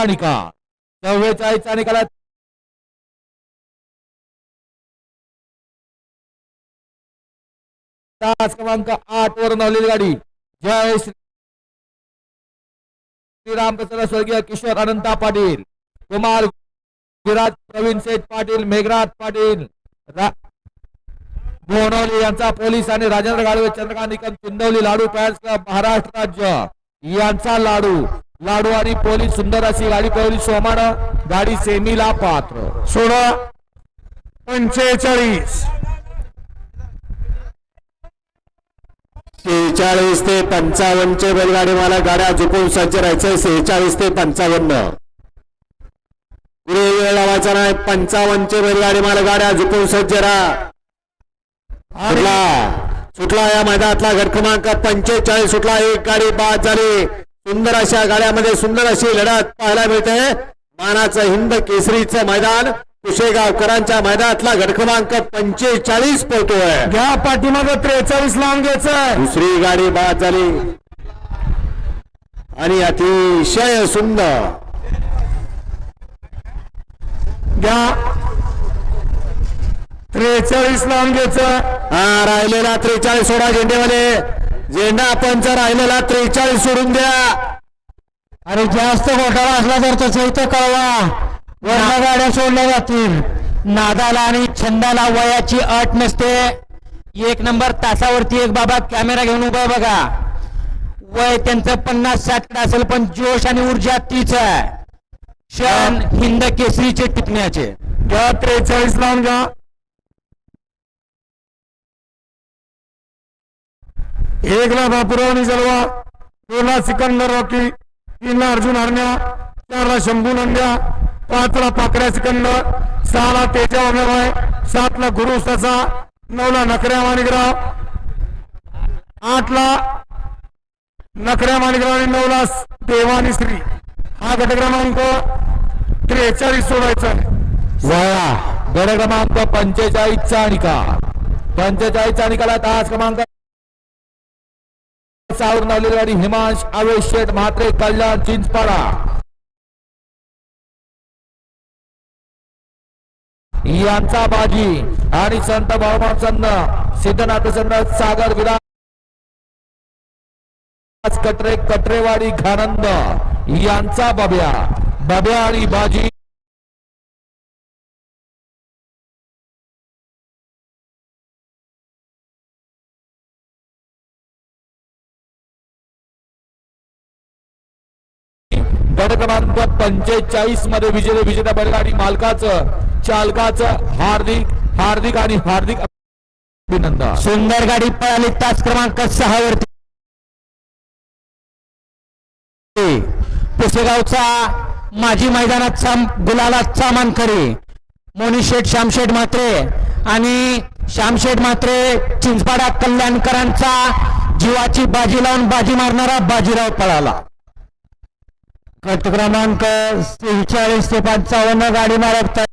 निकाल 44 निकालात तास क्रमांक 8 वर नवलेली गाडी जय श्रीराम प्रसन्न स्वर्गीय किशोर अनंता पाटील कुमार विराज प्रवीण सेठ पाटील मेघराज पाटील बोनवली यांचा पोलीस आणि राजेंद्र गाडवे चंद्रकांत निकम चिंदवली लाडू फॅन्स क्लब महाराष्ट्र राज्य यांचा लाडू आणि पोलीस सुंदर अशी गाडी पळवली सोमान गाडी सेमीला पात्र 45 46 ते 55 चे बैलगाडी मला गाड्या झुकून सज्ज राहायचं 46 ते 55 पुढे वेळ लावायचा नाही 55 चे बैलगाडी मला गाड्या झुकून सज्ज राहा सुटला या मैदानातला गट क्रमांक 45 सुटला एक गाडी बाद झाली सुंदर अशा गाड्यामध्ये सुंदर अशी लढत पाहायला मिळते मानाचं हिंद केसरीचं मैदान कुशेगावकरांच्या मैदानातला गट क्रमांक 45 पळतोय घ्या पाठीमागे 43 लावून घ्यायचं दुसरी गाडी बाद झाली आणि अतिशय सुंदर घ्या 43 लावून घ्यायचं हा राहिलेला 43 सोडा झेंडेवाले झेंडा पंच राहिलेला 43 सोडून द्या अरे जास्त घोटाळा असला तर तसं इथं कळवा वरच्या गाड्या सोडल्या जातील नादाला आणि छंदाला वयाची अट नसते 1 नंबर तासावरती एक बाबा कॅमेरा घेऊन उभा बघा वय त्यांचं 50-60 असेल पण जोश आणि ऊर्जा तीच आहे क्षण हिंद केसरीचे टिपण्याचे घ्या 43 लावून घ्या 1 ला बापूरावनी जलवा 2 ला सिकंदर रॉकी 3 ला अर्जुन हरण्या 4 ला शंभू नंद्या 5 ला पाकऱ्या सिकंदर 6 ला तेजा उमेदवार 7 ला गुरु ससा 9 ला नकऱ्या माणिकराव 8 ला नकऱ्या माणिकराव आणि 9 ला देवानी श्री हा गट क्रमांक 43 सोडायचा वया गट क्रमांक 45 चा निकाल 45 चा निकालात आज क्रमांक सावर नवलेली गाडी हिमांश आवेश शेठ म्हात्रे कल्याण चिंचपाडा यांचा बाजी आणि संत भाऊमान संत सिद्धनाथ संत सागर विराज कटरेवाडी घानंद यांचा बब्या आणि बाजी गट क्रमांक 45 मध्ये विजेता बैलगाडी मालकाचं चालकाचं हार्दिक अभिनंदन सुंदर गाडी पळाली तास क्रमांक 6 वरती पुसेगावचा माजी मैदानाचा गुलालाचा मानकरी मोनीशेठ श्यामशेठ म्हात्रे आणि श्यामशेठ म्हात्रे चिंचपाडा कल्याणकरांचा जीवाची बाजी लावून बाजी मारणारा बाजीराव पळाला गट क्रमांक 46 ते 55 गाडी मारत